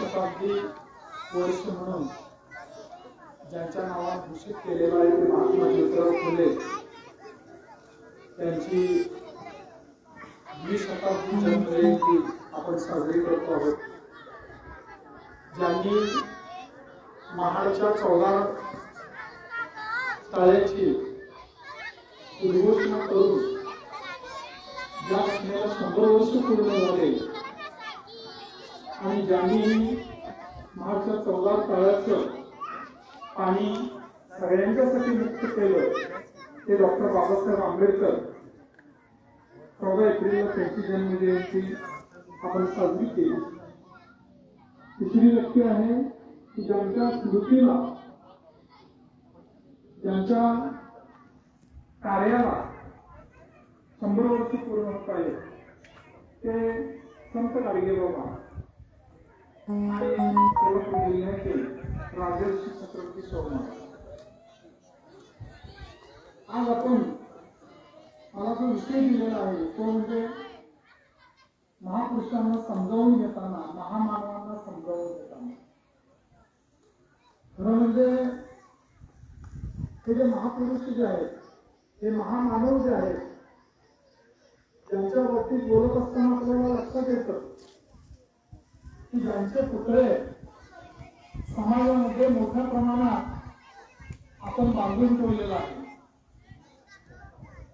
शताब्दी वर्ष म्हणून ज्यांच्या नावात घोषित केलेला आहे ते महात्मा ज्योतिराव फुले त्यांची 20 शताब्दी जयंती आपण साजरी करतो आहोत. ज्यांनी महाडच्या 14 तळ्याची उद्घोषणा करून ज्या घटनेला 100 वर्ष पूर्ण झाले आणि ज्यांनी महाडच्या 14 तळ्याचं पाणी सगळ्यांच्यासाठी मुक्त केलं ते डॉक्टर बाबासाहेब आंबेडकर. 14 एप्रिलला त्यांची जन्मजयंती आपण साजरी केली. तिसरी व्यक्ती आहे की ज्यांच्या स्मृतीला ज्यांच्या कार्याला 100 वर्ष पूर्ण होत आहे ते संत गाडगेबाबा आणि कोल्हापूर जिल्ह्यातील राजर्षी छत्रपती शाहू. आज आपण मला जो विषय दिलेला आहे तो म्हणजे महापुरुषांना समजावून घेताना, महामानवांना समजावून घेताना. खरं म्हणजे हे जे महापुरुष जे आहेत, हे महामानव जे आहेत, त्यांच्या बाबतीत बोलत असताना आपल्याला लक्षात येतं की ज्यांचे पुतळे समाजामध्ये मोठ्या प्रमाणात आपण बांधून ठेवलेला आहे.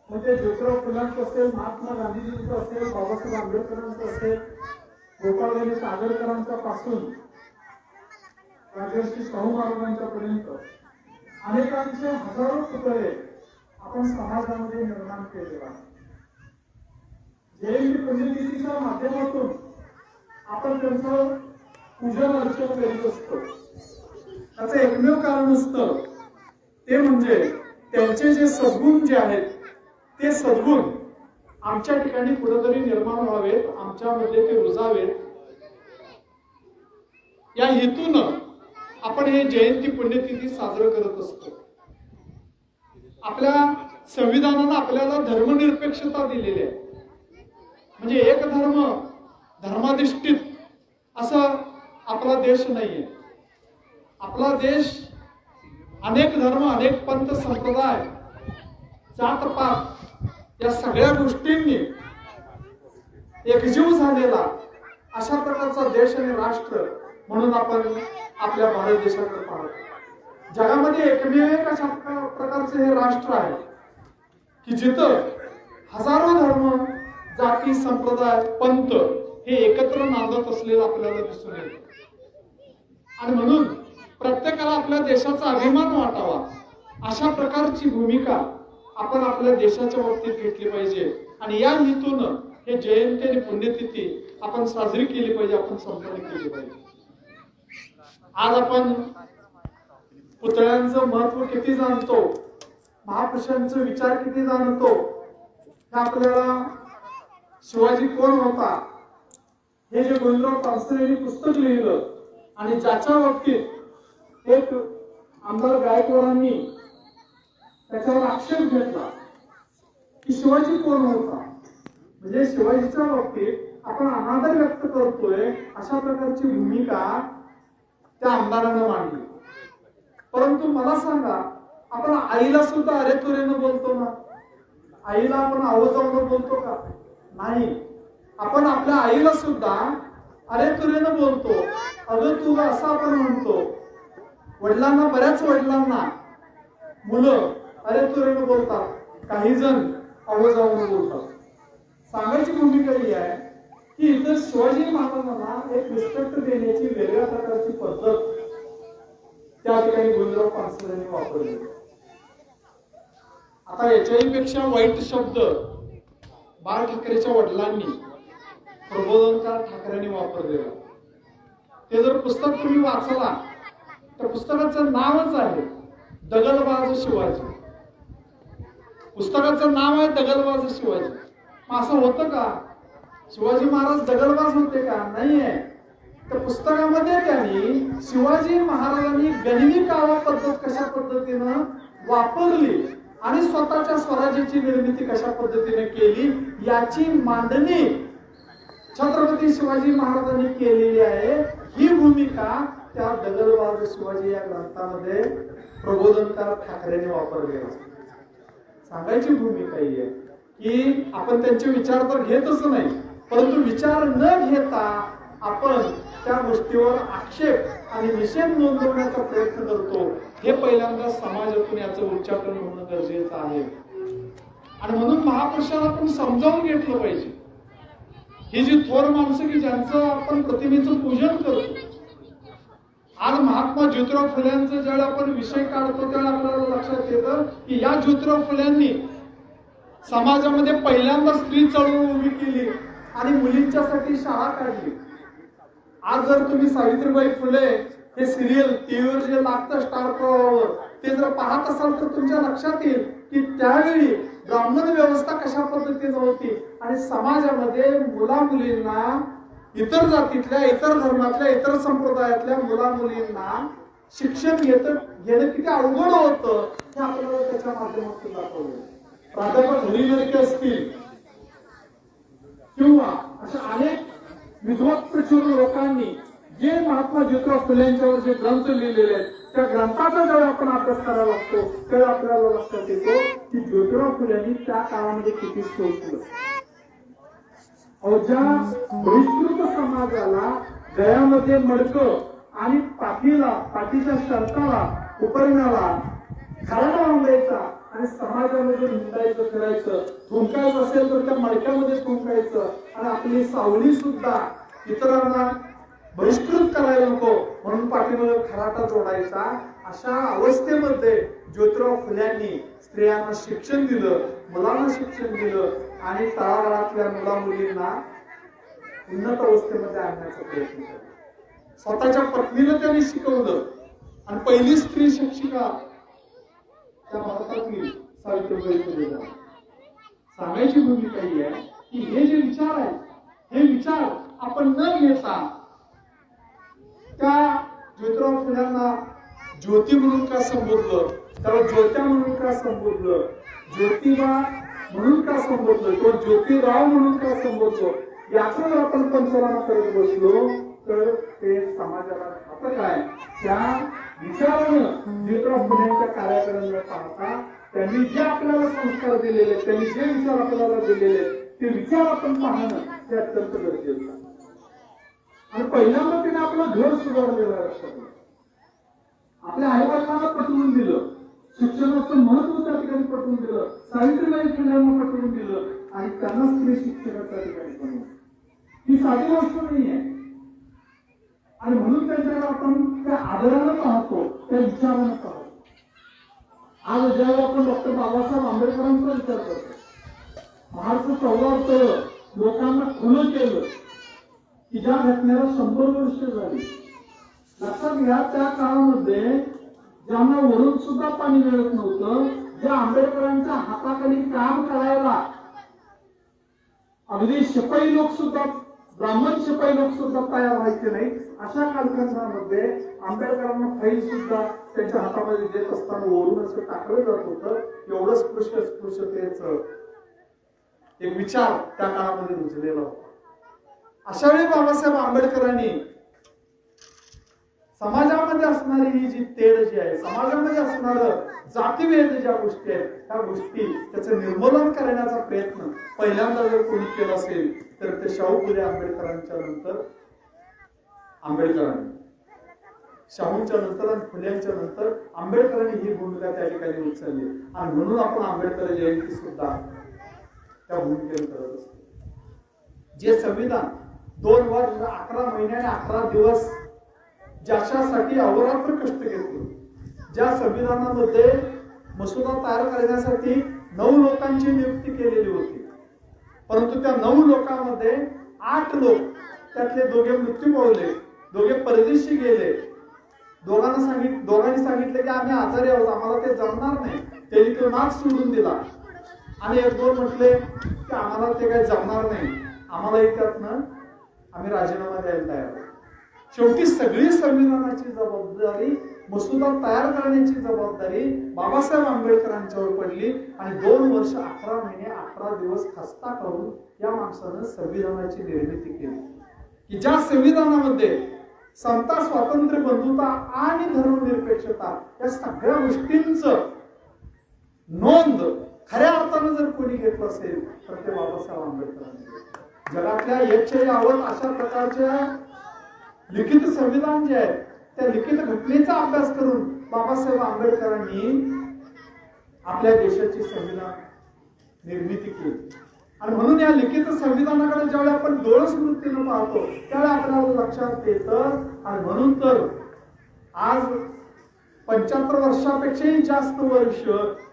मग ते ज्योतिराव फुलांचं असेल, महात्मा गांधीजींचं असेल, बाबासाहेब आंबेडकरांचं असेल, गोपाळगणी सागरकरांच्या पासून राजर्षी शाहू महाराजांच्या पर्यंत अनेकांचे हजारो पुतळे आपण समाजामध्ये निर्माण केलेला आहे. जयंती पुण्यतिथीच्या माध्यमातून आपण त्यांचं पूजन अर्चन करीत असतो. त्याचं एकमेव कारण असतं ते म्हणजे त्यांचे जे सद्गुण जे आहेत ते सद्गुण आमच्या ठिकाणी कुठेतरी निर्माण व्हावेत, आमच्यामध्ये ते रुजावेत या हेतून आपण हे जयंती पुण्यतिथी साजरं करत असतो. आपल्या संविधानानं आपल्याला धर्मनिरपेक्षता दिलेली आहे. म्हणजे एक धर्म धर्माधिष्ठित असं आपला देश नाहीये. आपला देश अनेक धर्म, अनेक पंथ संप्रदाय, जातपात या सगळ्या गोष्टींनी एकजीव झालेला अशा प्रकारचा देश आणि राष्ट्र म्हणून आपण आपल्या भारत देशाकडे पाहतो. जगामध्ये एकमेव अशा प्रकारचे हे राष्ट्र आहे की जिथं हजारो धर्म, जाती, संप्रदाय, पंथ हे एकत्र नांदत असलेलं आपल्याला दिसून येतं. आणि म्हणून प्रत्येकाला आपल्या देशाचा अभिमान वाटावा अशा प्रकारची भूमिका आपण आपल्या देशाच्या बाबतीत घेतली पाहिजे. आणि या हेतून हे जयंती आणि पुण्यतिथी आपण साजरी केली पाहिजे, आपण संपन्न केली पाहिजे. आज आपण पुतळ्यांचं महत्व किती जाणतो, महापुरुषांचे विचार किती जाणतो, हे आपल्याला शिवाजी कोण होता हे जे गोविंदराव पानसरे यांनी पुस्तक लिहिलं आणि ज्याच्या बाबतीत एक आमदार गायकवाडांनी त्याच्यावर आक्षेप घेतला की शिवाजी कोण होता, म्हणजे शिवाजीच्या बाबतीत आपण अनादर व्यक्त करतोय अशा प्रकारची भूमिका त्या आमदारानं मांडली. परंतु मला सांगा, आपण आईला सुद्धा अरे तुरेनं बोलतो ना? आईला आपण आवाजावरून बोलतो का? नाही. आपण आपल्या आईला सुद्धा अरे तुरेनं बोलतो, अगं तुला असं आपण म्हणतो. वडिलांना, बऱ्याच वडिलांना मुलं अरे तुरेनं बोलतात, काही जण आवाजावरून बोलतात. सांगायची भूमिका ही आहे की इथं शिवाजी महाराजांना एक रिस्पेक्ट देण्याची वेगळ्या प्रकारची पद्धत त्या ठिकाणी गोविंदराव पानसरे यांनी वापरली. आता याच्याही पेक्षा वाईट शब्द बाळ ठाकरेच्या वडिलांनी, प्रबोधनकार ठाकरेंनी वापरलेला. ते जर पुस्तक तुम्ही वाचला तर पुस्तकाचं नावच आहे दगलबाज शिवाजी. पुस्तकाचं नाव आहे दगलबाज शिवाजी. मग असं होतं का? शिवाजी महाराज दगलबाज होते का? नाहीये. तर पुस्तकामध्ये त्यांनी शिवाजी महाराजांनी गनिमी कावा पद्धत कशा पद्धतीनं वापरली आणि स्वतःच्या स्वराज्याची निर्मिती कशा पद्धतीने केली याची मांडणी छत्रपती शिवाजी महाराजांनी केलेली आहे. ही भूमिका त्या दगलबाज शिवाजी या ग्रंथामध्ये प्रबोधनकार ठाकरेंनी वापरली आहे. सांगायची भूमिका ही आहे की आपण त्यांचे विचार तर घेतच नाही, परंतु विचार न घेता आपण त्या गोष्टीवर आक्षेप आणि निषेध नोंदवण्याचा प्रयत्न करतो. हे पहिल्यांदा समाजातून याचं उच्चाटन होणं गरजेचं आहे. आणि म्हणून महापुरुषाला आपण समजावून घेतलं पाहिजे. ही जी थोर माणसं की ज्यांचं आपण प्रतिमेचं पूजन करतो, आज महात्मा ज्योतिराव फुल्यांचा ज्यावेळी आपण विषय काढतो त्यावेळी आपल्याला लक्षात येतं की या ज्योतिराव फुल्यांनी समाजामध्ये पहिल्यांदा स्त्री चळवळ उभी केली आणि मुलींच्यासाठी शाळा काढली. आज जर तुम्ही सावित्रीबाई फुले हे सिरियल टीव्हीवर जे लागतं स्टार प्रवाहावर ते जर पाहत असाल तर तुमच्या लक्षात येईल की त्यावेळी ब्राह्मण व्यवस्था कशा पद्धतीने होती आणि समाजामध्ये मुला मुलींना इतर जातीतल्या, इतर धर्मातल्या, इतर संप्रदायातल्या मुला मुलींना शिक्षण घेणं किती अवघड होतं हे आपल्याला त्याच्या माध्यमातून दाखवलं. प्राध्यापक हरिलडके असतील किंवा अशा अनेक विद्वत प्रचुर लोकांनी जे महात्मा ज्योतिराव फुलेंच्यावर जे ग्रंथ लिहिलेले आहेत त्या ग्रंथाचा जेव्हा आपण अभ्यास करायला लागतो तेव्हा आपल्याला लक्षात येतो की ज्योतिराव फुलेंनी त्या काळामध्ये किती शोधलं. ज्या बहिष्कृत समाजाला गळ्यामध्ये मडकं आणि पाठीच्या शर्टाला उपरण्याला खालना बांधायचा आणि समाजामध्ये हिंडायचं फिरायचं, थुंकायचं असेल तर त्या मडक्यामध्ये थुंकायचं आणि आपली सावली सुद्धा इतरांना बहिष्कृत करायला नको म्हणून पाठीमध्ये खराटा जोडायचा. अशा अवस्थेमध्ये ज्योतिराव फुल्यांनी स्त्रियांना शिक्षण दिलं, मुलांना शिक्षण दिलं आणि तळागाळातल्या मुला मुलींना उन्नत अवस्थेमध्ये आणण्याचा प्रयत्न केला. स्वतःच्या पत्नीला त्यांनी शिकवलं आणि पहिली स्त्री शिक्षिका त्या भारतातली सावित्रीबाई फुले. सांगायची भूमिका ही आहे की हे जे विचार आहेत हे विचार आपण न घेता त्या ज्योतिराव फुल्यांना ज्योती म्हणून का संबोधलं, त्याला ज्योत्या म्हणून का संबोधलं, ज्योतिबा म्हणून का संबोधलं किंवा ज्योतिराव म्हणून का संबोधलं, याचा जर आपण पंचनामा करत बसलो तर ते समाजाला घातक आहे. त्या विचारानं ज्योतिराव फुल्यांच्या कार्याकडे न पाहता त्यांनी जे आपल्याला संस्कार दिलेले, त्यांनी जे विचार आपल्याला दिलेले ते विचार आपण पाहणं हे अत्यंत गरजेचं आहे. आणि पहिल्यांदा तिने आपलं घर सुधारलेलं आहे. आपल्या आईवडिलांना पटवून दिलं, शिक्षणाचं महत्व त्या ठिकाणी पटवून दिलं, सावित्रीबाई फुल्यांना पटवून दिलं आणि त्यांना स्त्री शिक्षणाच्या ठिकाणी बनवलं. ही साधी गोष्ट नाही आहे. आणि म्हणून त्यांच्याकडे आपण त्या आदरानं पाहतो, त्या विचारानं पाहतो. आज ज्यावेळी आपण डॉक्टर बाबासाहेब आंबेडकरांचा विचार करतो, महाराष्ट्र 14 लोकांना खुलं केलं की ज्या घटनेला 100 वर्ष झाली. लक्षात घ्या त्या काळामध्ये ज्यांना वरून सुद्धा पाणी मिळत नव्हतं, ज्या आंबेडकरांच्या हाताखाली काम करायला अगदी शिपाई लोक सुद्धा, ब्राह्मण शिपाई लोक सुद्धा तयार व्हायचे नाही, अशा कालखंडामध्ये आंबेडकरांना फाईल सुद्धा त्यांच्या हातामध्ये देत असताना वरून असं टाकलं जात होतं. एवढं स्पृश्यतेचं एक विचार त्या काळामध्ये रुजलेला होता. अशा वेळी बाबासाहेब आंबेडकरांनी समाजामध्ये असणारी ही जी तेढ जी आहे, समाजामध्ये असणारं जातीभेद ज्या गोष्टी आहेत त्या गोष्टी त्याचं निर्मूलन करण्याचा प्रयत्न पहिल्यांदा जर कोणी केला असेल तर ते शाहू फुले आंबेडकरांच्या नंतर शाहूंच्या नंतर आणि फुल्यांच्या नंतर आंबेडकरांनी ही भूमिका त्या ठिकाणी उचलली. आणि म्हणून आपण आंबेडकर जयंती सुद्धा त्या भूमिकेने करत असतो. जे संविधान 2 वर्ष 11 महिने आणि 11 दिवस ज्याच्यासाठी अहोरात्र कष्ट घेतले, ज्या संविधानामध्ये मसुदा तयार करण्यासाठी 9 लोकांची नियुक्ती केलेली होती, परंतु त्या 9 लोकांमध्ये 8 लोक, त्यातले 2 मृत्यू पावले, 2 परदेशी गेले. दोघांनी सांगितले की आम्ही आजारी आहोत, आम्हाला ते जमणार नाही. त्यांनी तो नाक सोडून दिला. आणि 1-2 म्हटले की आम्हाला ते काही जमणार नाही, आम्हाला इतक्यातनं आम्ही राजीनामा द्यायला तयार आहोत. शेवटी सगळी संविधानाची जबाबदारी, मसुदा तयार करण्याची जबाबदारी बाबासाहेब आंबेडकरांच्यावर पडली. आणि 2 वर्ष 11 महिने 11 दिवस खस्ता करून या माणसानं संविधानाची निर्मिती केली की ज्या संविधानामध्ये समता, स्वातंत्र्य, बंधुता आणि धर्मनिरपेक्षता या सगळ्या गोष्टींचं नोंद खऱ्या अर्थानं जर कोणी घेतलं असेल तर ते बाबासाहेब आंबेडकरांनी. जगातल्या एकशे यावत अशा प्रकारच्या लिखित संविधान जे आहे त्या लिखित घटनेचा अभ्यास करून बाबासाहेब आंबेडकरांनी आपल्या देशाची संविधान निर्मिती केली. आणि म्हणून या लिखित संविधानाकडे ज्यावेळी आपण डोळस वृत्तीनं पाहतो त्यावेळी आपल्याला लक्षात येतं. आणि म्हणून तर आज 75 वर्षापेक्षाही जास्त वर्ष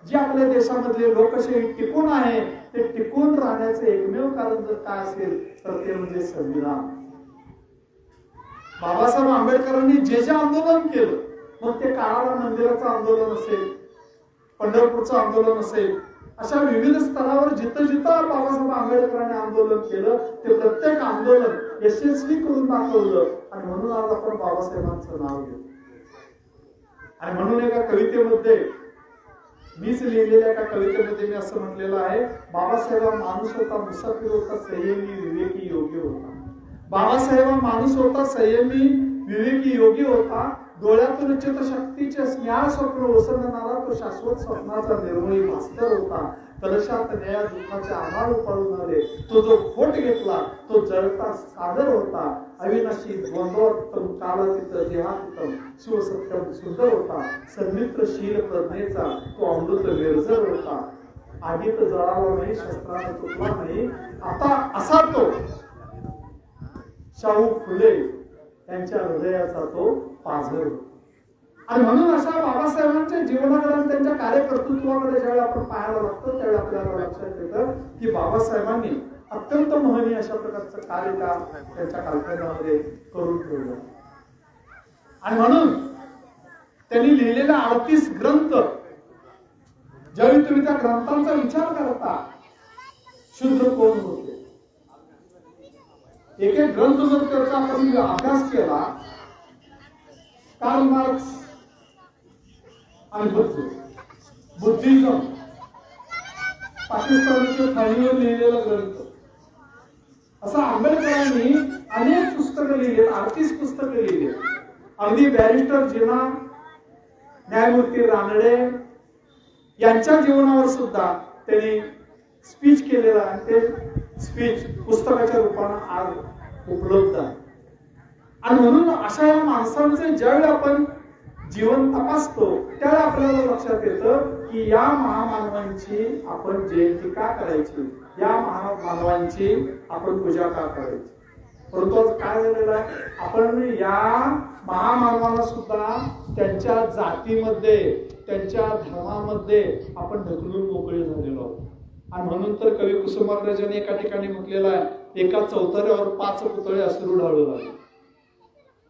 जी आपल्या देशामधले लोकशाही टिकून आहे ते टिकून राहण्याचे एकमेव कारण जर काय असेल तर ते म्हणजे संविधान. बाबासाहेब आंबेडकरांनी जे जे आंदोलन केलं, मग ते काळाला मंदिराचं आंदोलन असेल, पंढरपूरचं आंदोलन असेल, अशा विविध स्तरावर जिथं जिथं बाबासाहेब आंबेडकरांनी आंदोलन केलं ते प्रत्येक आंदोलन यशस्वी करून दाखवलं. आणि म्हणून आज आपण बाबासाहेबांचं नाव घेऊ. आणि म्हणून एका कवितेमध्ये मीच लिहिलेल्या एका कवितेमध्ये मी असं म्हटलेलं आहे, बाबासाहेब हा माणूस होता, मुसाफिर होता, संयमी, विवेकी, योगी होता. बाबासाहेब हा माणूस होता, संयमी, विवेकी, योगी होता. डोळ्यातून चित्तशक्तीचे स्नेहा स्वप्न ओसरणारा तो शाश्वत स्वप्नाचा निर्मळी भास्कर होता. कलशात न्याया दुःखाचे आभाळ उपाळून आले, तो जो खोट घेतला तो जळता सादर होता. अविनाशी द्वंद्वोत्तम कालातीत देहातीतम शिवसत्यम सुंदर होता. सन्मित्रशील प्रज्ञेचा तो अमृत निर्जर होता. आगीत जळाला नाही, शस्त्राने तुटला नाही, आता असा तो शाहू फुले यांच्या हृदयाचा तो पाझर होता. आणि म्हणून अशा बाबासाहेबांच्या जीवनाकडे आणि त्यांच्या कार्यकर्तृत्वाकडे ज्यावेळी आपण पाहायला लागतो त्यावेळी आपल्याला लक्षात येतं की बाबासाहेबांनी अत्यंत महनीय अशा प्रकारचं कार्य त्यांच्या कालखंडामध्ये करून ठेवलं. आणि म्हणून त्यांनी लिहिलेला 38 ग्रंथ, ज्यावेळी तुम्ही त्या ग्रंथांचा विचार करता शूद्र कोण होते, एक एक ग्रंथ जर त्याचा आपण अभ्यास केला, कार्ल मार्क्स आणि बुद्धिझम, पाकिस्तानच्या खाणीवर लिहिलेला ग्रंथ, असं आंबेडकरांनी अनेक पुस्तकं लिहिली, 38 पुस्तकं लिहिली. अगदी बॅरिस्टर जिना, न्यायमूर्ती रानडे यांच्या जीवनावर सुद्धा त्यांनी स्पीच केलेला आणि ते स्पीच पुस्तकाच्या रूपाने आज उपलब्ध आहे. आणि म्हणून अशा या माणसांचे ज्यावेळी आपण जीवन तपासतो त्यावेळी आपल्याला लक्षात येतं की या महामानवांची आपण जयंती का करायची, या महामानवांची आपण पूजा का करायची. परंतु आज काय झालेलं आहे, आपण या महामानवाला सुद्धा त्यांच्या जातीमध्ये, त्यांच्या धर्मामध्ये आपण ढकलून मोकळे झालेलो आहोत. आणि म्हणून तर कवी कुसुमाग्रजांनी एका ठिकाणी म्हटलेलं आहे, एका चौथऱ्यावर 5 पुतळे अश्रू ढाळू लागले.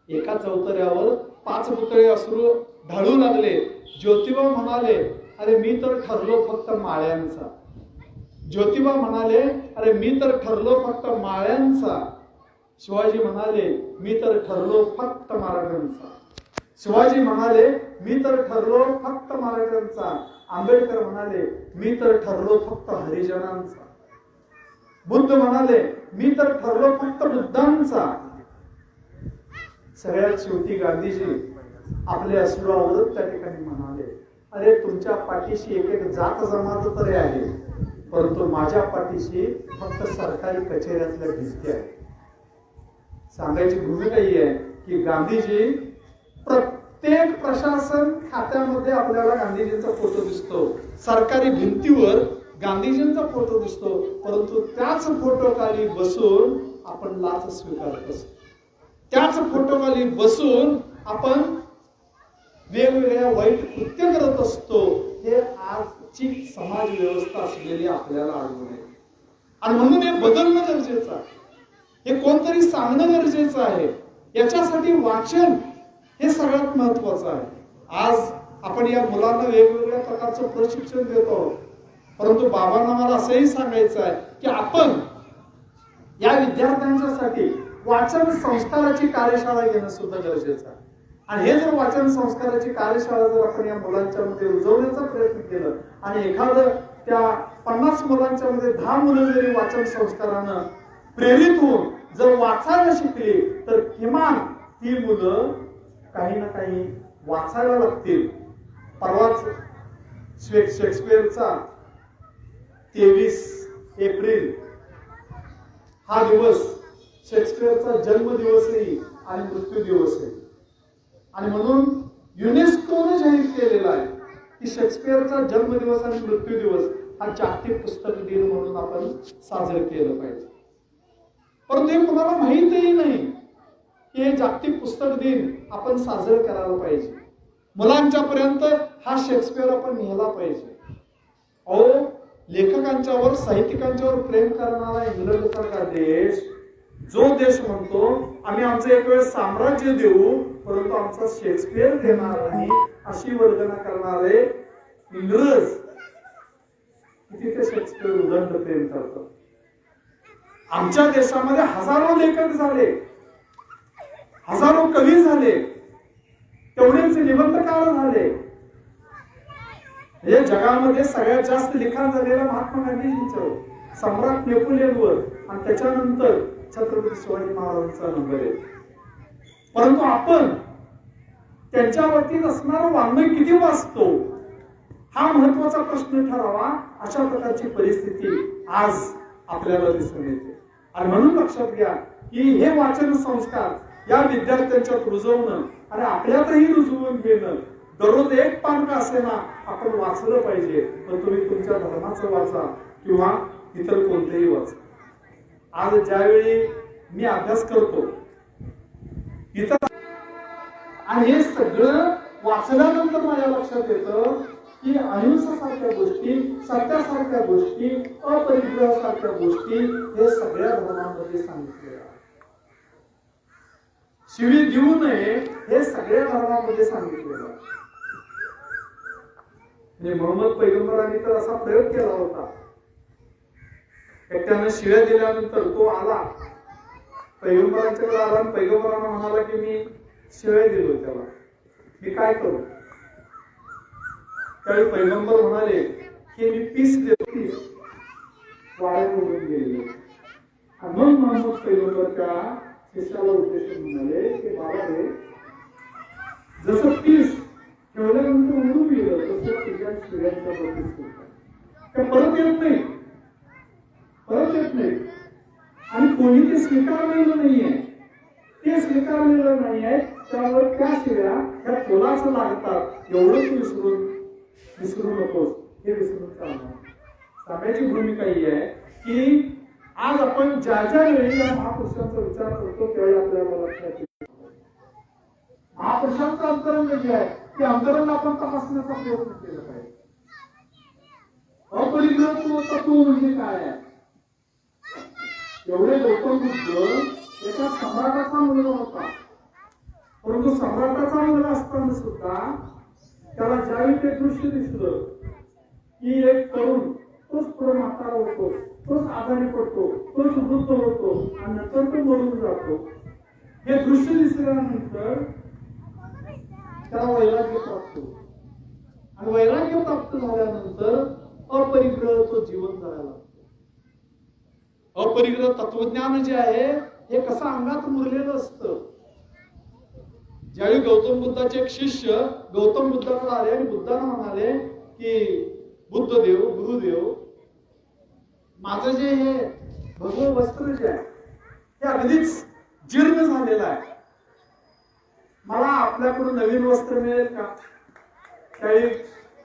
एका चौथऱ्यावर 5 पुतळे अश्रू ढाळू लागले. ज्योतिबा म्हणाले, अरे मी तर ठरलो फक्त माळ्यांचा. ज्योतिबा म्हणाले, अरे मी तर ठरलो फक्त माळ्यांचा. शिवाजी म्हणाले, मी तर ठरलो फक्त मराठ्यांचा. शिवाजी म्हणाले, मी तर ठरलो फक्त मराठ्यांचा. आंबेडकर म्हणाले, मी तर ठरलो फक्त हरिजनांचा. बुद्ध म्हणाले, मी तर ठरलो फक्त बुद्धांचा. सगळ्यात शेवटी गांधीजी आपले अश्रू आवरत त्या ठिकाणी म्हणाले, अरे तुमच्या पाठीशी एक एक जात जमात तरी आहे, परंतु माझ्या पाठीशी फक्त सरकारी कचेऱ्यातल्या भिंती आहे. सांगायची भूमिका ही आहे की गांधीजी प्रत्येक प्रशासन खात्यामध्ये आपल्याला गांधीजींचा फोटो दिसतो, सरकारी भिंतीवर गांधीजींचा फोटो दिसतो, परंतु त्याच फोटो खाली बसून आपण लाच स्वीकारत असतो. त्याच फोटो खाली बसून आपण वेगवेगळ्या वाईट कृत्य करत असतो. हे आजची समाज व्यवस्था असलेली आपल्याला आढळून येते. आणि म्हणून हे बदलणं गरजेचं आहे, हे कोणतरी सांगणं गरजेचं आहे. याच्यासाठी वाचन हे सगळ्यात महत्वाचं आहे. आज आपण या मुलांना वेगवेगळ्या प्रकारचं प्रशिक्षण देतो, परंतु बाबांना मला असंही सांगायचं आहे की आपण या विद्यार्थ्यांच्यासाठी वाचन संस्काराची कार्यशाळा घेणं सुद्धा गरजेचं आहे. आणि हे जर वाचन संस्काराची कार्यशाळा जर आपण या मुलांच्या मध्ये रुजवण्याचा प्रयत्न केला आणि एखादं त्या 50 मुलांच्या मध्ये 10 मुलं जरी वाचन संस्कारानं प्रेरित होऊन जर वाचायला शिकली तर किमान ती मुलं काही ना काही वाचायला लागतील. परवाच शेक्सपियरचा 23 एप्रिल हा दिवस शेक्सपियरचा जन्मदिवसही आणि मृत्यू दिवस आहे. आणि म्हणून युनेस्कोने जाहीर केलेला आहे की शेक्सपियरचा जन्मदिवस आणि मृत्यू दिवस हा जागतिक पुस्तक दिन म्हणून आपण साजरं केलं पाहिजे. परंतु हे कुणाला माहितही नाही की हे जागतिक पुस्तक दिन आपण साजरं करायला पाहिजे. मुलांच्या पर्यंत हा शेक्सपियर आपण नेला पाहिजे. अहो, लेखकांच्यावर साहित्यिकांच्यावर प्रेम करणारा इंग्लंड सारखा देश, जो देश म्हणतो आम्ही आमचं एक वेळ साम्राज्य देऊ परंतु आमचा शेक्सपियर देणार नाही, अशी वर्णना करणारे इंग्रज किती ते शेक्सपियर उदंड प्रेम करतात. आमच्या देशामध्ये हजारो लेखक झाले, हजारो कवी झाले, तेवढेच निबंधकार झाले. हे जगामध्ये सगळ्यात जास्त लिखाण झालेलं महात्मा गांधीजींचं, सम्राट नेपोलियनवर आणि त्याच्यानंतर छत्रपती शिवाजी महाराजांचा नंबर आहे. परंतु आपण त्यांच्या बाबतीत असणारं वाङ्मय किती वाचतो हा महत्वाचा प्रश्न ठरावा. अशा प्रकारची परिस्थिती आज आपल्याला दिसून येते. आणि म्हणून लक्षात घ्या की हे वाचन संस्कार या विद्यार्थ्यांच्यात रुजवणं आणि आपल्यातही रुजवून घेणं, दररोज एक पान का असेना आपण वाचलं पाहिजे. पण तुम्ही तुमच्या धर्माचं वाचा किंवा इतर कोणतेही वाचा. आज ज्यावेळी मी अभ्यास करतो इतर आणि हे सगळं वाचल्यानंतर माझ्या लक्षात येतं की अहिंसासारख्या गोष्टी, सत्यासारख्या गोष्टी, अपरिग्रहासारख्या गोष्टी हे सगळ्या धर्मांमध्ये सांगितलेल्या आहेत. शिवी देऊ नये हे सगळ्या धर्मामध्ये सांगितलेलं आहे. मोहम्मद पैगंबरांनी तर असा प्रयोग केला होता. एकट्यानं शिव्या दिल्यानंतर तो आला पैगंबरांच्याकडे आला आणि पैगंबरांना म्हणाला की मी शिव्या दिलो त्याला, मी काय करू. त्यावेळी पैगंबर म्हणाले की मी पीस देतो, पीस वाळ्या उडून गेले. आणि मग मोहम्मद पैगंबर त्या शिष्याला उद्देशून म्हणाले की बाबा रे, जसं पीस ठेवल्यानंतर उडून गेलं तसं तुझ्या शिव्यांच्या बद्दल परत येत नाही, परत येत नाही. आणि कोणी ते स्वीकारलेलं नाहीये, ते स्वीकारलेलं नाहीये, त्यावर त्या शिव्या त्या कोणाचं लागतात. एवढंच विसरू नकोस, हे विसरून चालणार. सांगायची भूमिका ही आहे की आज आपण ज्या ज्या वेळी या महापुरुषांचा विचार करतो त्यावेळी आपल्याला लक्षात येतो महापुरुषांचं अंतरंग जे आहे ते अंतरंग आपण तपासण्याचा प्रयत्न केला पाहिजे. अपरिग्रह तत्व म्हणजे काय आहे. एवढे गौतम बुद्ध एका सम्राटाचा मुलगा होता, परंतु सम्राटाचा मुलगा असताना सुद्धा त्याला ज्यावेळी ते दृश्य दिसलं की एक तरुण तोच पुढे म्हातारा होतो, तोच आजारी पडतो, तोच वृद्ध होतो आणि नंतर तो मरून जातो, हे दृश्य दिसल्यानंतर त्याला वैराग्य प्राप्त होतो. आणि वैराग्य प्राप्त झाल्यानंतर अपरिग्रहाचं जीवन जगायला लागतं. अपरिग्रह तत्वज्ञान जे आहे हे कसं अंगात मुरलेलं असतं. ज्यावेळी गौतम बुद्धाचे एक शिष्य गौतम बुद्धाकडे आले आणि बुद्धांना म्हणाले की बुद्धदेव, गुरुदेव, माझं जे हे भगवं वस्त्र जे आहे ते अगदीच जीर्ण झालेलं आहे, मला आपल्याकडून नवीन वस्त्र मिळेल का. त्यावेळी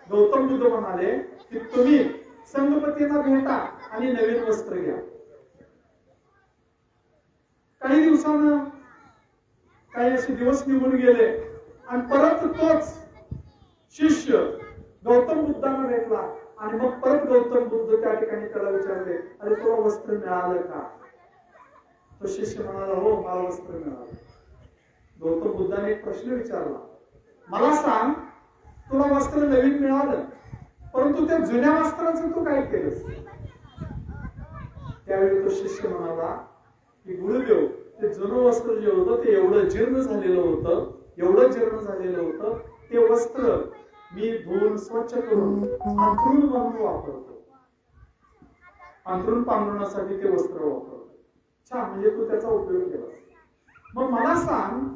गौतम बुद्ध म्हणाले की तुम्ही संगपतींना भेटा आणि नवीन वस्त्र घ्या. काही दिवसानं काही असे दिवस निघून गेले आणि परत तोच शिष्य गौतम बुद्धांना भेटला आणि मग परत गौतम बुद्ध त्या ठिकाणी त्याला विचारले, अरे तुला वस्त्र मिळालं का. तो शिष्य म्हणाला, हो मला वस्त्र मिळालं. गौतम बुद्धाने एक प्रश्न विचारला, मला सांग तुला वस्त्र नवीन मिळालं परंतु त्या जुन्या वस्त्राचं तू काय केलंस. त्यावेळी तो शिष्य म्हणाला की गुरुदेव, ते जुनं वस्त्र जे होतं ते एवढं जीर्ण झालेलं होतं, एवढं जीर्ण झालेलं होतं, ते वस्त्र मी धुवून स्वच्छ करून अंथरूण बांधून वापरतो, अंथरूण पांघरण्यासाठी ते वस्त्र वापरतो. छान, म्हणजे तू त्याचा उपयोग केला. मग मला सांग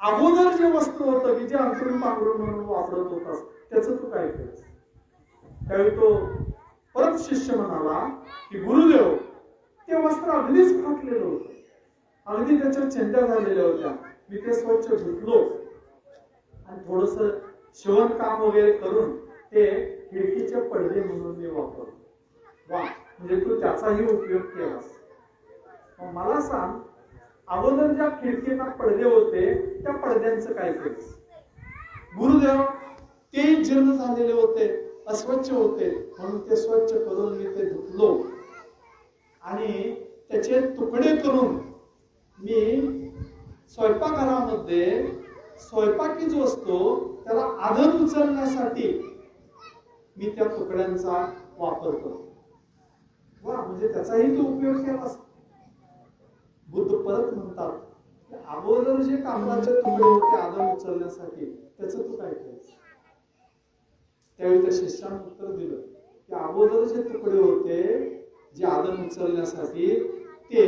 अगोदर जे वस्त्र होतं की जे अंतरून पांघरून म्हणून वापरत होतास त्याचं तू काय केलंस? त्यावेळी तो परत शिष्य म्हणाला की गुरुदेव, ते वस्त्र अगदीच फाटलेलं होतं, अगदी त्याच्या चिंध्या झालेल्या होत्या. मी ते स्वच्छ धुतलो आणि थोडस शिवणकाम वगैरे करून ते खिडकीचे पडदे म्हणून मी वापरतो. वा, म्हणजे तू त्याचाही उपयोग केलास. मला सांग, अगोदर ज्या खिडकीला पडदे होते त्या पडद्यांचं काय केलंस? गुरुदेव, ते जीर्ण झालेले होते, अस्वच्छ होते, म्हणून ते स्वच्छ करून मी ते धुतलो आणि त्याचे तुकडे करून मी स्वयंपाकघरामध्ये स्वयंपाकी जो असतो त्याला आदर उचलण्यासाठी मी त्या तुकड्यांचा वापर करतो. वा, म्हणजे त्याचाही तो उपयोग केला. बुद्ध परत म्हणतात, अगोदर जे कापडाचे तुकडे होते आदर उचलण्यासाठी त्याचं तू काय केलंस? त्यावेळी त्या शिष्यानं उत्तर दिलं की अगोदर जे तुकडे होते जे आदर उचलण्यासाठी ते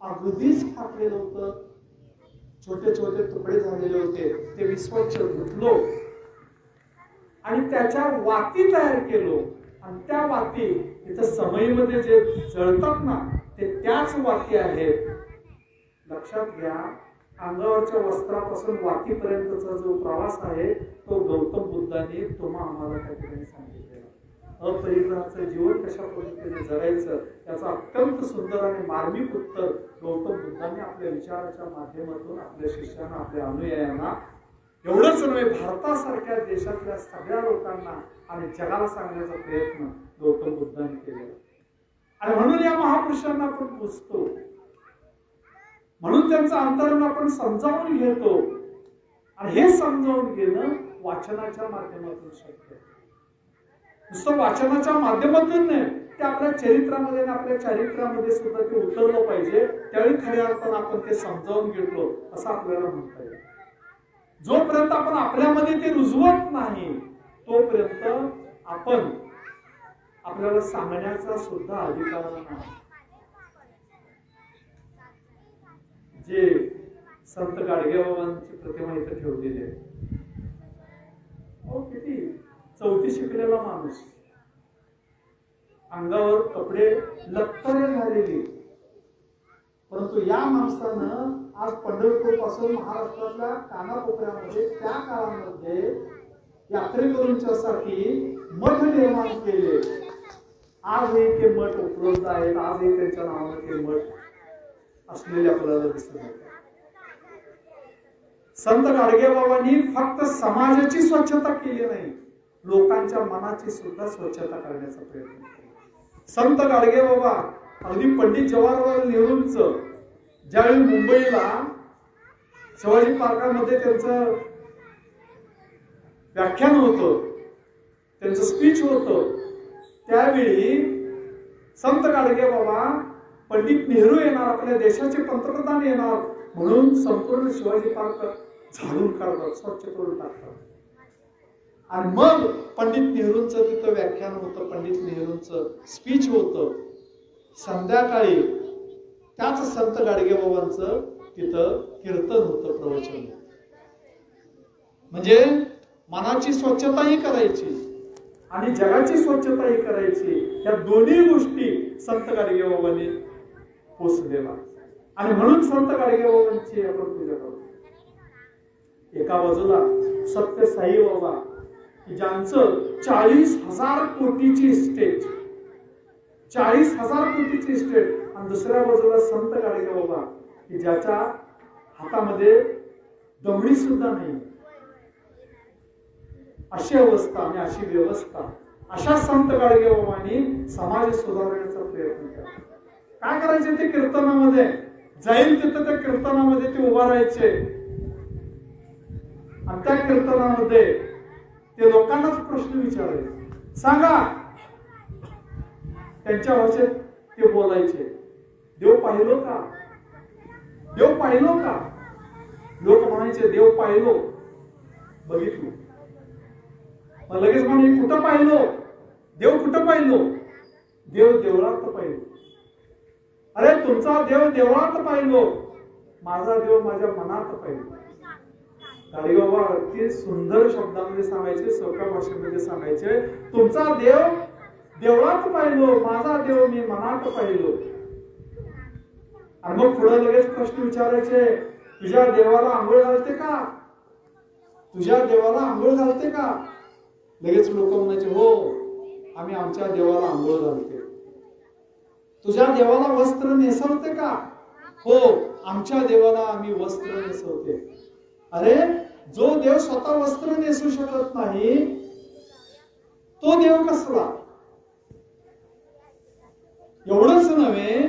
अगदीच फाटलेलं होतं, छोटे छोटे तुकडे झालेले होते, ते मी स्वच्छ धुतलो आणि त्याच्या वाती तयार केलो. आणि त्या वाती इथं समईमध्ये जे जळतात ना ते त्याच वाती आहेत. लक्षात घ्या, अंगावरच्या वस्त्रापासून वातीपर्यंतचा जो प्रवास आहे तो गौतम बुद्धांनी तुम्हा आम्हाला त्या ठिकाणी सांगितलेला. अपरिग्रहाचं जीवन कशा पद्धतीने जगायचं याचं अत्यंत सुंदर आणि मार्मिक उत्तर गौतम बुद्धांनी आपल्या विचाराच्या माध्यमातून आपल्या शिष्यांना, आपल्या अनुयायांना, एवढंच नव्हे भारतासारख्या देशातल्या सगळ्या लोकांना आणि जगाला सांगण्याचा प्रयत्न गौतम बुद्धांनी केलेला. आणि म्हणून या महापुरुषांना आपण पुजतो, म्हणून त्यांचं अंतरण आपण समजावून घेतो. आणि हे समजावून घेणं वाचनाच्या माध्यमातून शक्य आहे. नुसतं वाचनाच्या माध्यमातून नाही, ते आपल्या चरित्रामध्ये आणि आपल्या चारित्र्यामध्ये सुद्धा ते उतरलं पाहिजे. त्यावेळी खऱ्या अर्थानं आपण ते समजावून घेतो असं आपल्याला म्हणता येईल. जोपर्यंत आपण आपल्यामध्ये ते रुजवत नाही तोपर्यंत आपण आपल्याला सांगण्याचा सुद्धा अधिकार नाही. जे संत गाडगेबाबांची प्रतिमा इथे ठेवलेली आहे, किती चौथी शिकलेला माणूस, अंगावर कपडे लत्तरे झालेले, परंतु या माणसानं आज पंढरपूर पासून महाराष्ट्रातल्या कानाकोपऱ्यामध्ये त्या काळामध्ये यात्रेकरूंच्यासाठी मठ निर्माण केले. आजही ते मठ उपलब्ध आहेत, आजही त्यांच्या नावाने ते मठ असलेले आपल्याला दिसत आहे. संत गाडगेबाबांनी फक्त समाजाची स्वच्छता केली नाही, लोकांच्या मनाची सुद्धा स्वच्छता करण्याचा प्रयत्न केला. संत गाडगेबाबा अगदी पंडित जवाहरलाल नेहरूंचं ज्यावेळी मुंबईला शिवाजी पार्कामध्ये त्यांचं व्याख्यान होतं, त्यांचं स्पीच होतं, त्यावेळी संत गाडगेबाबा पंडित नेहरू येणार, आपल्या देशाचे पंतप्रधान येणार म्हणून संपूर्ण शिवाजी पार्क झाडून काढतात, स्वच्छ करून टाकतात. आणि मग पंडित नेहरूंचं तिथं व्याख्यान होतं, पंडित नेहरूंचं स्पीच होतं. संध्याकाळी त्याच संत गाडगेबाबांचं तिथं कीर्तन होतं, प्रवचन. म्हणजे मनाची स्वच्छताही करायची आणि जगाची स्वच्छताही करायची, या दोन्ही गोष्टी संत गाडगेबाबांनी पोचलेला. आणि म्हणून संत गाडगेबाबांची आपण पूजा करतो. एका बाजूला सत्य साई बाबा की ज्यांचं 40,000 कोटीची इस्टेट, 40,000 कोटीची इस्टेट, आणि दुसऱ्या बाजूला संत गाडगेबाबा की ज्याच्या हातामध्ये दमडी सुद्धा नाही. अशी अवस्था आणि अशी व्यवस्था, अशा संत गाडगेबाबांनी समाज सुधारण्याचा प्रयत्न केला. काय करायचे ते कीर्तनामध्ये? जाईल तिथं त्या कीर्तनामध्ये ते उभा राहायचे आणि त्या कीर्तनामध्ये ते लोकांनाच प्रश्न विचारायचे. सांगा, त्यांच्या भाषेत ते बोलायचे. देव पाहिलो का? देव पाहिलो का? लोक म्हणायचे देव पाहिलो, बघितलो. मग लगेच म्हणे कुठं पाहिलो? देव कुठं पाहिलो? देव देवळात पाहिलो. अरे तुमचा देव देवळात पाहिलो, माझा देव माझ्या मनात पाहिलो. गाडगेबाबा अगदी सुंदर शब्दांमध्ये सांगायचे, सोप्या भाषेमध्ये सांगायचे, तुमचा देव देवळात पाहिलो, माझा देव मी मनात पाहिलो. आणि मग पुढे लगेच प्रश्न विचारायचे, तुझ्या देवाला आंघोळ घालते का? तुझ्या देवाला आंघोळ घालते का? लगेच लोक म्हणायचे, हो आम्ही आमच्या देवाला आंघोळ घालते. तुझ्या देवाला वस्त्र नेसवते का? हो आमच्या देवाला आम्ही वस्त्र नेसवते. अरे जो देव स्वतः वस्त्र नेसू शकत नाही तो देव कसला? एवढंच नव्हे,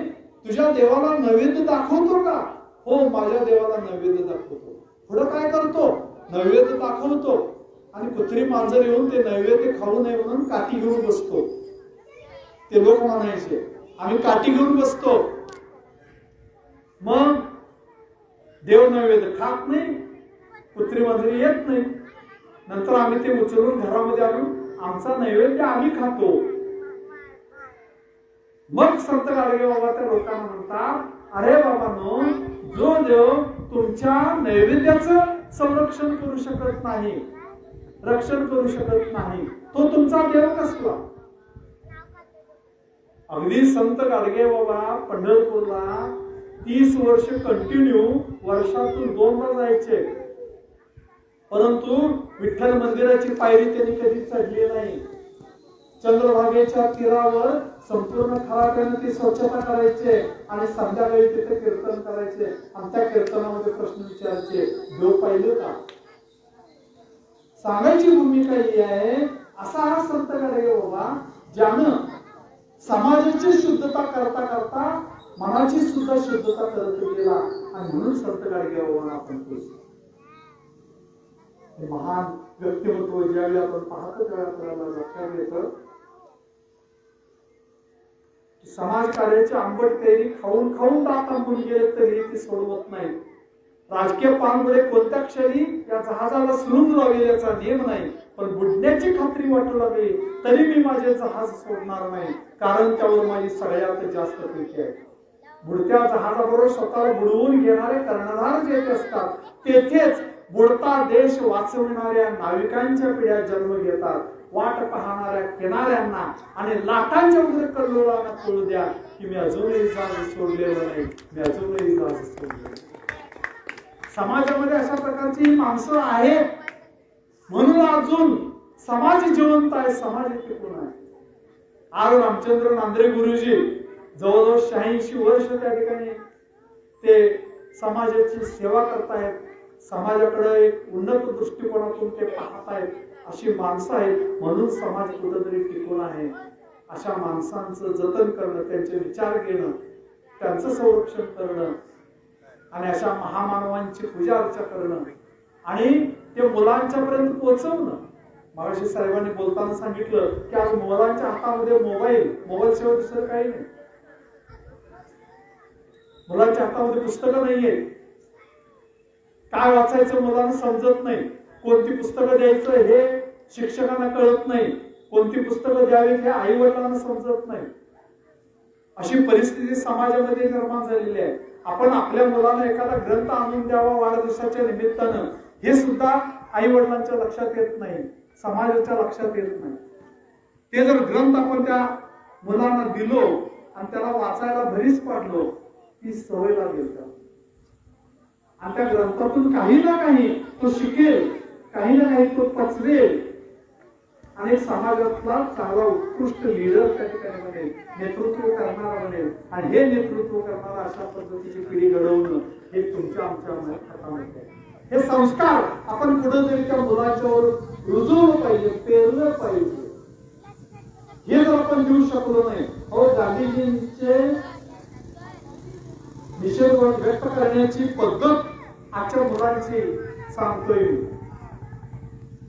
तुझ्या देवाला नैवेद्य दाखवतो का? हो माझ्या देवाला नैवेद्य दाखवतो. पुढं काय करतो? नैवेद्य दाखवतो आणि कुत्री मांजर येऊन ते नैवेद्य खाऊ नये म्हणून काठी घेऊन बसतो. ते लोक म्हणायचे आम्ही काठी घेऊन बसतो. मग देव नैवेद्य खात नाही, कुत्री मांजर येत नाही. नंतर आम्ही ते उचलून घरामध्ये आणून आमचा नैवेद्य आम्ही खातो. मग संत गाडगेबाबा त्या लोकांना म्हणतात, अरे बाबांनो, जो देव तुमच्या नैवेद्याचं संरक्षण करू शकत नाही, रक्षण करू शकत नाही, तो तुमचा देव कसला? अगदी संत गाडगेबाबा पंढरपूरला 30 वर्ष कंटिन्यू वर्षातून 2दा जायचे, परंतु विठ्ठल मंदिराची पायरी त्यांनी कधी चढली नाही. चंद्रभागेच्या तीरावर संपूर्ण खराट्याने ती स्वच्छता करायचे आणि संध्याकाळी तिथे कीर्तन करायचे आणि त्या कीर्तनामध्ये प्रश्न विचारायचे, देव पाहिलं का? सांगायची भूमिका ही आहे. असा हा संत गाडगेबाबा ज्यानं समाजाची शुद्धता करता करता मनाची सुद्धा शुद्धता करत गेला आणि म्हणून संत गाडगेबाबांना आपण महान व्यक्तिमत्व ज्यावेळी आपण पाहतो त्यावेळी आपल्याला लक्षात येतं समाज कार्याची आंबट कैरी खाऊन खाऊन दात आंबून गेले तरी ती सोडवत नाही. राजकीय पानपुढे कोणत्या क्षणी या जहाजाला सुरुंग लावेल याचा नियम नाही, पण बुडण्याची खात्री वाटू लागली तरी मी माझे जहाज सोडणार नाही, कारण त्यावर माझी सगळ्यात जास्त प्रीती आहे. बुडत्या जहाजाबरोबर स्वतःला बुडवून घेणारे कर्णधार जे असतात तेथेच बुडता देश वाचविणाऱ्या नाविकांच्या पिढ्या जन्म घेतात. वाट पाहणाऱ्या किनाऱ्यांना आणि लाटांच्या उग्र कल्लोळांना कळू द्या की मी अजूनही जहाज सोडलेलं नाही, मी अजूनही जहाज सोडलेलं. समाजामध्ये अशा प्रकारची माणसं आहेत म्हणून अजून समाज जिवंत आहे, समाज टिकून आहे. आज रामचंद्र नांद्रे गुरुजी जवळजवळ 86 वर्ष त्या ठिकाणी ते समाजाची सेवा करतायत. समाजाकडे एक उन्नत दृष्टिकोनातून ते पाहत आहेत. अशी माणसं आहेत म्हणून समाज कुठेतरी टिकून आहे. अशा माणसांचं जतन करणं, त्यांचे विचार घेणं, त्यांचं संरक्षण करणं आणि अशा महामानवांची पूजा अर्चा करणं आणि ते मुलांच्या पर्यंत पोहोचवणं. मगाशी साहेबांनी बोलताना सांगितलं की आज मुलांच्या हातामध्ये मोबाईल शिवाय दुसरं काही नाही. मुलांच्या हातामध्ये पुस्तकं नाहीये. काय वाचायचं मुलांना समजत नाही. कोणती पुस्तकं द्यायचं हे शिक्षकांना कळत नाही. कोणती पुस्तकं द्यावी हे आई वडिलांना समजत नाही. अशी परिस्थिती समाजामध्ये निर्माण झालेली आहे. आपण आपल्या मुलांना एखादा ग्रंथ आणून द्यावा वाढदिवसाच्या निमित्तानं हे सुद्धा आई वडिलांच्या लक्षात येत नाही, समाजाच्या लक्षात येत नाही. ते जर ग्रंथ आपण त्या मुलांना दिलो आणि त्याला वाचायला भरीच पाडलो ती सवय लागेल का? आणि त्या ग्रंथातून काही ना काही तो शिकेल, काही ना काही तो पचवेल आणि समाजातला चांगला उत्कृष्ट लीडर त्या ठिकाणी बनेल, नेतृत्व करणारा बनेल. आणि हे नेतृत्व करणारा अशा पद्धतीची पिढी घडवणं हे तुमच्या आमच्या हातामध्ये आहे. हे संस्कार आपण कुठेतरी त्या मुलांच्यावर रुजवलं पाहिजे, पेरलं पाहिजे. हे जर आपण देऊ शकलो नाही, गांधीजींचे निषेध व्यक्त करण्याची पद्धत आजच्या मुलांची सांगतोय.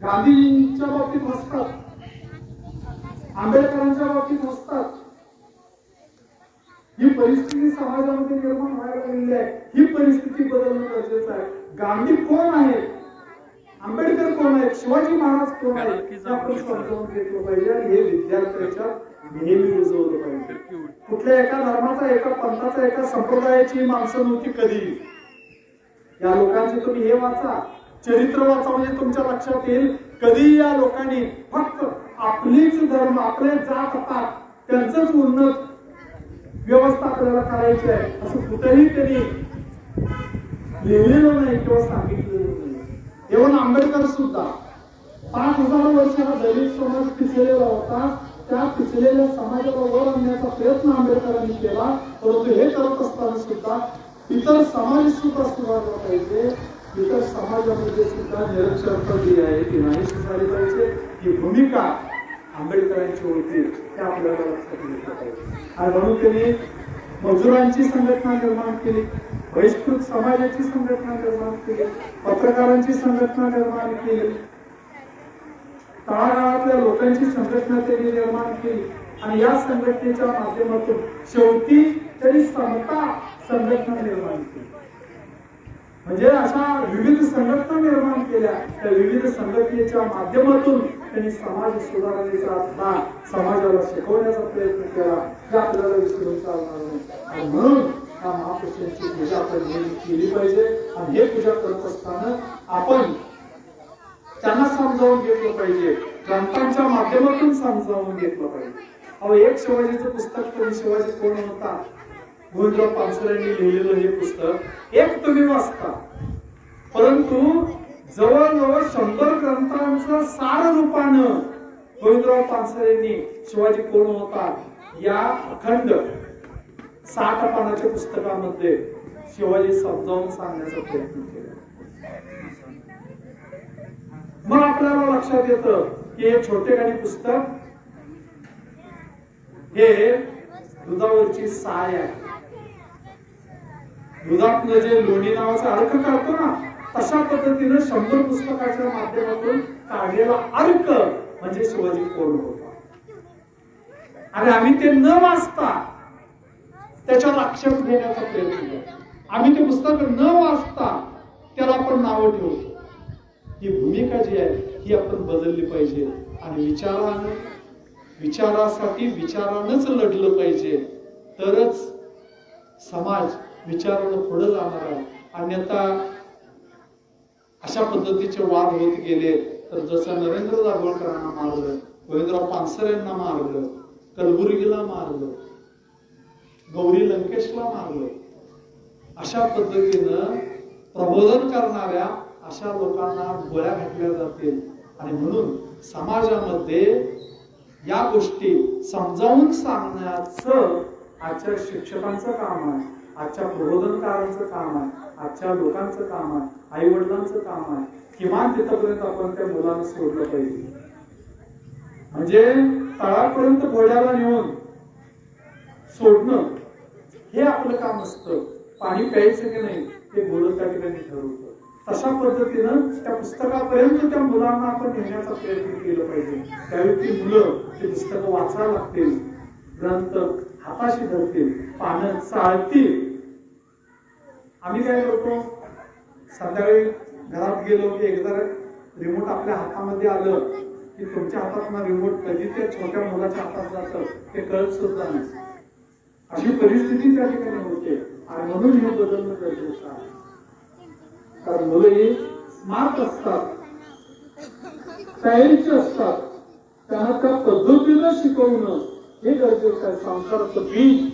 गांधीजींच्या बाबतीत हसतात, आंबेडकरांच्या बाबतीत हसतात. ही परिस्थिती समाजामध्ये निर्माण व्हायला लागलेली आहे. ही परिस्थिती बदलणं गरजेचं आहे. गांधी कोण आहे, आंबेडकर कोण आहेत, शिवाजी महाराज कोण आहेत आपण समजावून घेतलं पाहिजे. हे विद्यार्थ्यांच्या नेहमी रुजवलं पाहिजे. कुठल्या एका धर्माचा, एका पंथाचा, एका संप्रदायाची माणसं नव्हती कधी. या लोकांचे तुम्ही हे वाचा, चरित्र वाचा म्हणजे तुमच्या लक्षात येईल कधी या लोकांनी फक्त आपलीच धर्म आपले जात पात त्यांचंच उन्नत व्यवस्था आपल्याला करायची आहे असं कुठेही त्यांनी लिहिलेलं नाही किंवा सांगितलेलं नाही. एवढं आंबेडकर सुद्धा 5000 वर्ष हा दलित समाज पिचलेला होता. त्या पिचलेल्या समाजाला वर आणण्याचा प्रयत्न आंबेडकरांनी केला. परंतु हे करत असताना सुद्धा इतर समाज सुद्धा सुधारला पाहिजे. इतर समाजामध्ये सुद्धा निरक्षरता जी आहे ती नाही सुधारली पाहिजे. ही भूमिका आंबेडकरांची होती त्या आपल्याला लक्षात घेतलं पाहिजे. आणि म्हणून त्यांनी मजुरांची संघटना निर्माण केली, बहिष्कृत समाजाची संघटना निर्माण केली, पत्रकारांची संघटना निर्माण केली, तळागाळातल्या लोकांची संघटना त्यांनी निर्माण केली. आणि या संघटनेच्या माध्यमातून शेवटी त्यांनी समता संघटना निर्माण केली. म्हणजे अशा विविध संघटना निर्माण केल्या. त्या विविध संघटनेच्या माध्यमातून त्यांनी समाज सुधारण्याचा समाजाला शिकवण्याचा प्रयत्न केला. हे आपल्याला विसरून चालणार नाही. आणि म्हणून या महापुरुषांची पूजा आपण नेहमी केली पाहिजे. आणि हे पूजा करत असताना आपण त्यांना समजावून घेतलं पाहिजे, ग्रंथांच्या माध्यमातून समजावून घेतलं पाहिजे. अहो एक शिवाजीचं पुस्तक तुम्ही शिवाजी कोण होता गोविंदराव पानसरेंनी लिहिलेलं हे पुस्तक एक तुम्ही वाचता, परंतु जवळजवळ 100 ग्रंथांचं सार रूपानं गोविंदराव पानसरेंनी शिवाजी कोण होता या अखंड 60 पानाच्या पुस्तकामध्ये शिवाजी समजावून सांगण्याचा प्रयत्न केला. मग आपल्याला लक्षात येतं की हे छोटेखानी पुस्तक हे दुधावरची साय आहे. दुधातलं जे लोणी नावाचा अर्क काढतो ना तशा पद्धतीनं 100 पुस्तकाच्या माध्यमातून काढलेला अर्क म्हणजे शिवाजी कोण होता. आणि आम्ही ते न वाचता त्याच्यावर आक्षेप घेण्याचा प्रयत्न करतो. आम्ही ते पुस्तक न वाचता त्याला आपण नावं ठेवतो. ही भूमिका जी आहे ही आपण बदलली पाहिजे. आणि विचारासाठी विचारानंच लढलं पाहिजे, तरच समाज विचारानं पुढे जाणार आहे. अन्यथा अशा पद्धतीचे वाद होत गेले तर जसं नरेंद्र दाभोळकरांना मारलं, गोविंदराव पानसरेंना मारलं, कलबुर्गीला मारलं, गौरी लंकेशला मारलं, अशा पद्धतीनं प्रबोधन करणाऱ्या अशा लोकांना गोळ्या घातल्या जातील. आणि म्हणून समाजामध्ये या गोष्टी समजावून सांगण्याचं आजच्या शिक्षकांचं काम आहे, आजच्या प्रबोधनकारांचं काम आहे, आजच्या लोकांचं काम आहे, आई वडिलांचं काम आहे. किमान तिथपर्यंत आपण त्या मुलांना सोडलं पाहिजे. म्हणजे तळापर्यंत घोड्याला नेऊन सोडणं हे आपलं काम असतं. पाणी प्यायचं की नाही ते घोडं त्या ठिकाणी ठरवतं. तशा पद्धतीनं त्या पुस्तकापर्यंत त्या मुलांना आपण नेण्याचा प्रयत्न केला पाहिजे. त्यावेळी ती मुलं ते पुस्तक वाचायला लागतील, ग्रंथ हाताशी धरतील, पानं चाळतील. आम्ही काय करतो, संध्याकाळी घरात गेलो की एकदा रिमोट आपल्या हातामध्ये आलं की तुमच्या हातात रिमोट कधी त्या छोट्या मुलाच्या हातात जातं ते कळत सुद्धा नाही. अशी परिस्थिती त्या ठिकाणी होते. आणि म्हणून हे बदलणं गरजेचं आहे. कारण मुलं ही स्मार्ट असतात, तयारीची असतात, त्यांना त्या पद्धतीनं शिकवणं हे गरजेचं आहे. संस्काराचं बीज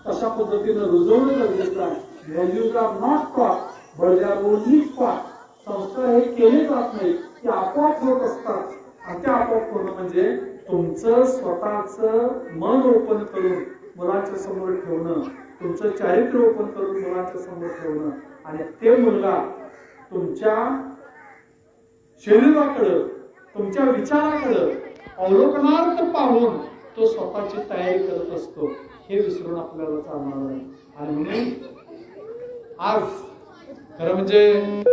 तशा पद्धतीनं रुजवणं गरजेचं आहे. व्हॅल्यूज आर नॉट टॉट बट दे आर ओनली टॉट. संस्कार हे केले जात नाही, ते आपोआप होत असतात. आणि ते आपोआप होणं म्हणजे तुमचं स्वतःचं मन ओपन करून मुलांच्या समोर ठेवणं, तुमचं चारित्र्य ओपन करून मुलांच्या समोर ठेवणं. आणि ते मुलगा तुमच्या शरीराकडं, तुमच्या विचाराकडं अवलोकनार्थ पाहून तो स्वतःची तयारी करत असतो. हे विसरून आपल्याला चालणार नाही. आणि म्हणून आज खरं म्हणजे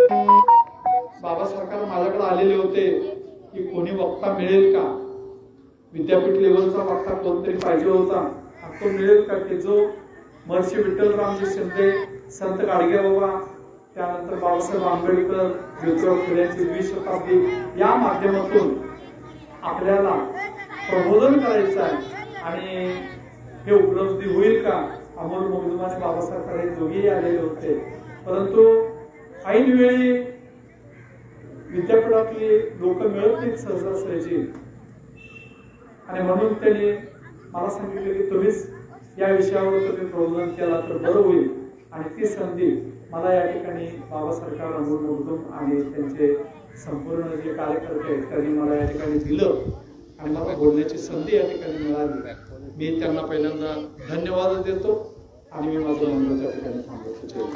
बाबा सरकार माझ्याकडे आलेले होते की कोणी वक्ता मिळेल का, विद्यापीठ लेवलचा वक्ता कोणतरी पाहिजे होता. तो मिळेल का की जो महर्षी विठ्ठलरामजी शिंदे, संत गाडगेबाबा, त्यानंतर बाबासाहेब आंबेडकर, ज्योतिराव फुलेंची 20 शताब्दी या माध्यमातून आपल्याला प्रबोधन करायचं आहे. आणि हे उपलब्धी होईल का. अमोल मगदुम आणि बाबासाहेब हे दोघेही आलेले होते, परंतु ऐन वेळी विद्यापीठातली लोक मिळत नाहीत सहजासहजी, आणि म्हणून त्यांनी मला सांगितले की तुम्हीच या विषयावर तुम्ही प्रबोधन केला तर बरं होईल. आणि ती संधी मला या ठिकाणी बाबा सरकार अमोल मुर्दुम आणि त्यांचे संपूर्ण जे कार्यकर्ते आहेत त्यांनी मला या ठिकाणी दिलं आणि मला बोलण्याची संधी या ठिकाणी मिळाली. मी त्यांना पहिल्यांदा धन्यवाद देतो आणि मी माझं म्हणणं त्या ठिकाणी थांबवतो.